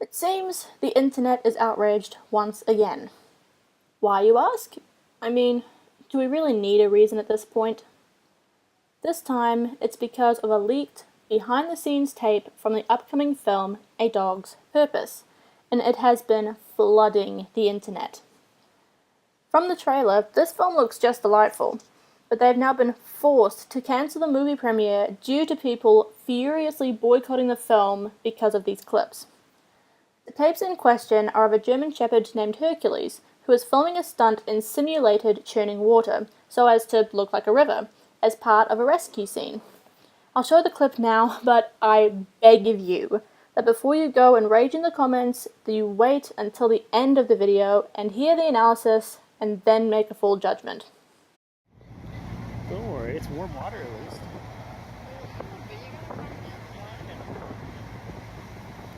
It seems the internet is outraged once again. Why, you ask? I mean, do we really need a reason at this point? This time, it's because of a leaked, behind-the-scenes tape from the upcoming film A Dog's Purpose, and it has been flooding the internet. From the trailer, this film looks just delightful, but they've now been forced to cancel the movie premiere due to people furiously boycotting the film because of these clips. The tapes in question are of a German Shepherd named Hercules, who is filming a stunt in simulated churning water, so as to look like a river, as part of a rescue scene. I'll show the clip now, but I beg of you that before you go and rage in the comments, that you wait until the end of the video and hear the analysis and then make a full judgment. Don't worry, it's warm water at least.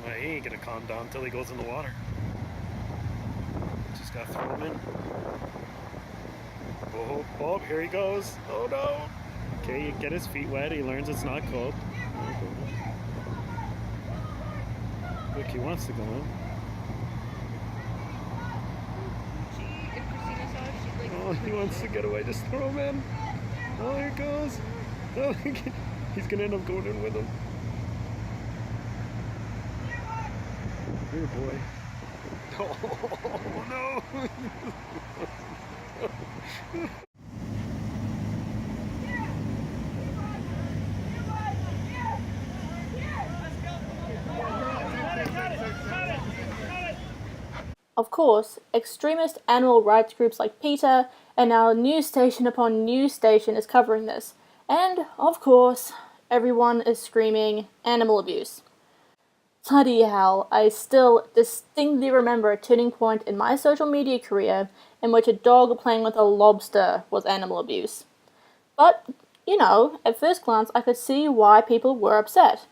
Well, he ain't gonna calm down until he goes in the water. Just gotta throw him in. Oh, here he goes. Oh no! Okay, you get his feet wet, he learns it's not cold. Look, he wants to go in. Oh, he wants to get away. Just throw him in. Oh, here it goes. Oh, he's gonna end up going in with him. Here, boy. Oh, no. Of course, extremist animal rights groups like PETA and now news station upon news station is covering this. And, of course, everyone is screaming animal abuse. Bloody hell, I still distinctly remember a turning point in my social media career in which a dog playing with a lobster was animal abuse. But, at first glance I could see why people were upset.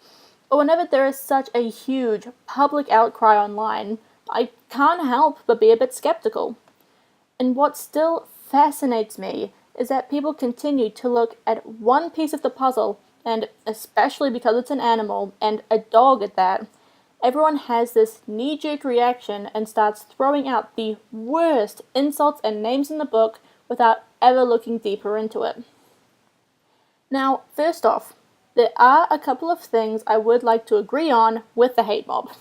But whenever there is such a huge public outcry online, I can't help but be a bit skeptical. And what still fascinates me is that people continue to look at one piece of the puzzle, and especially because it's an animal, and a dog at that, everyone has this knee-jerk reaction and starts throwing out the worst insults and names in the book without ever looking deeper into it. Now, first off, there are a couple of things I would like to agree on with the hate mob.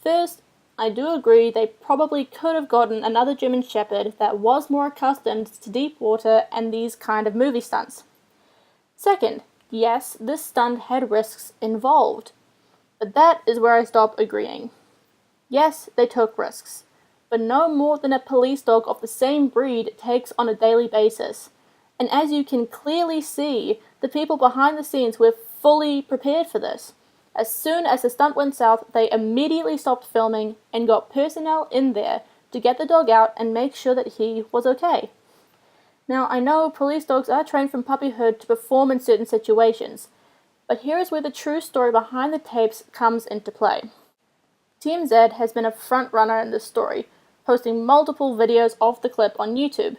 First, I do agree they probably could have gotten another German Shepherd that was more accustomed to deep water and these kind of movie stunts. Second, yes, this stunt had risks involved. But that is where I stop agreeing. Yes, they took risks, but no more than a police dog of the same breed takes on a daily basis. And as you can clearly see, the people behind the scenes were fully prepared for this. As soon as the stunt went south, they immediately stopped filming and got personnel in there to get the dog out and make sure that he was okay. Now, I know police dogs are trained from puppyhood to perform in certain situations, but here is where the true story behind the tapes comes into play. TMZ has been a front runner in this story, posting multiple videos of the clip on YouTube,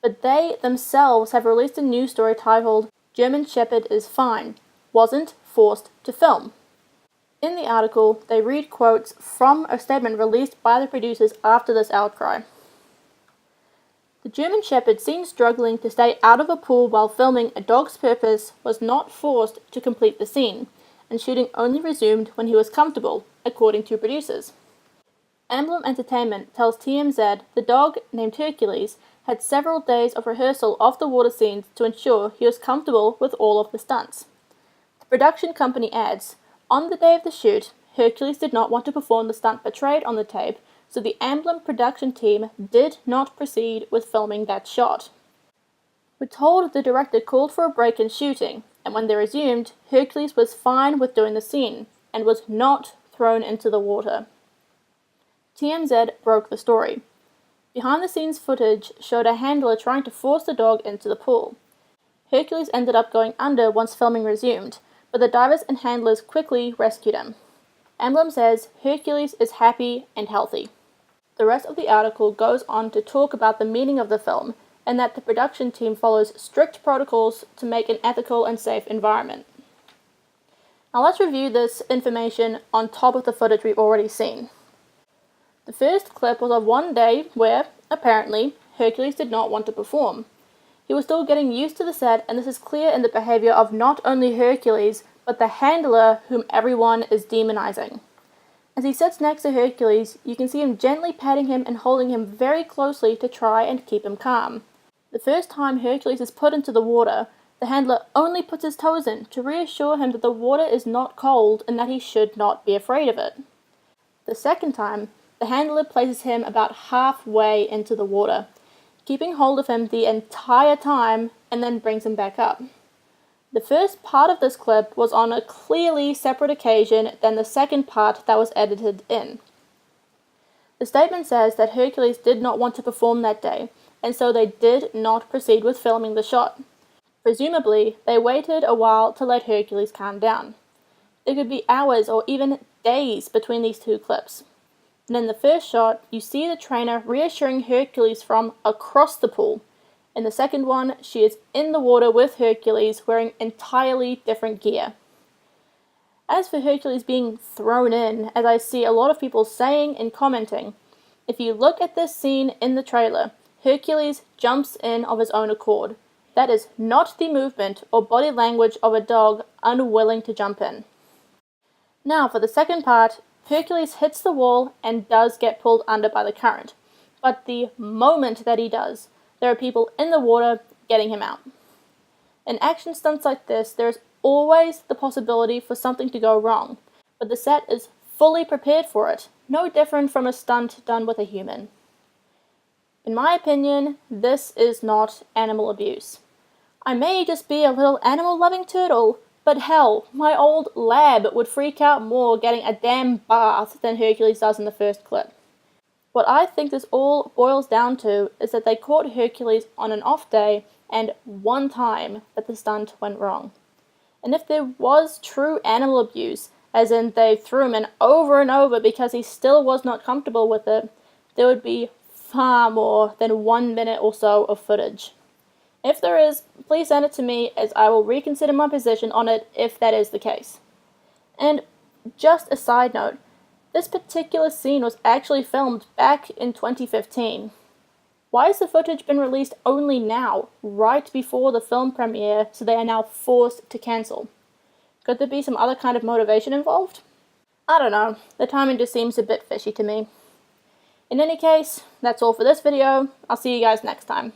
but they themselves have released a news story titled, "German Shepherd is Fine, Wasn't Forced to Film." In the article, they read quotes from a statement released by the producers after this outcry. The German Shepherd seen struggling to stay out of a pool while filming A Dog's Purpose was not forced to complete the scene, and shooting only resumed when he was comfortable, according to producers. Emblem Entertainment tells TMZ the dog, named Hercules, had several days of rehearsal of the water scenes to ensure he was comfortable with all of the stunts. The production company adds, on the day of the shoot, Hercules did not want to perform the stunt portrayed on the tape, so the Emblem production team did not proceed with filming that shot. We're told the director called for a break in shooting, and when they resumed, Hercules was fine with doing the scene, and was not thrown into the water. TMZ broke the story. Behind-the-scenes footage showed a handler trying to force the dog into the pool. Hercules ended up going under once filming resumed, but the divers and handlers quickly rescued him. Emblem says Hercules is happy and healthy. The rest of the article goes on to talk about the meaning of the film, and that the production team follows strict protocols to make an ethical and safe environment. Now let's review this information on top of the footage we've already seen. The first clip was of one day where, apparently, Hercules did not want to perform. He was still getting used to the set, and this is clear in the behavior of not only Hercules, but the handler whom everyone is demonizing. As he sits next to Hercules, you can see him gently patting him and holding him very closely to try and keep him calm. The first time Hercules is put into the water, the handler only puts his toes in to reassure him that the water is not cold and that he should not be afraid of it. The second time, the handler places him about halfway into the water, keeping hold of him the entire time, and then brings him back up. The first part of this clip was on a clearly separate occasion than the second part that was edited in. The statement says that Hercules did not want to perform that day, and so they did not proceed with filming the shot. Presumably, they waited a while to let Hercules calm down. It could be hours or even days between these two clips. And in the first shot, you see the trainer reassuring Hercules from across the pool. In the second one, she is in the water with Hercules wearing entirely different gear. As for Hercules being thrown in, as I see a lot of people saying and commenting, if you look at this scene in the trailer, Hercules jumps in of his own accord. That is not the movement or body language of a dog unwilling to jump in. Now for the second part, Hercules hits the wall and does get pulled under by the current. But the moment that he does, there are people in the water getting him out. In action stunts like this, there is always the possibility for something to go wrong, but the set is fully prepared for it, no different from a stunt done with a human. In my opinion, this is not animal abuse. I may just be a little animal-loving turtle, but hell, my old lab would freak out more getting a damn bath than Hercules does in the first clip. What I think this all boils down to is that they caught Hercules on an off day and one time that the stunt went wrong. And if there was true animal abuse, as in they threw him in over and over because he still was not comfortable with it, there would be far more than 1 minute or so of footage. If there is, please send it to me, as I will reconsider my position on it if that is the case. And just a side note, this particular scene was actually filmed back in 2015. Why has the footage been released only now, right before the film premiere, so they are now forced to cancel? Could there be some other kind of motivation involved? I don't know, the timing just seems a bit fishy to me. In any case, that's all for this video. I'll see you guys next time.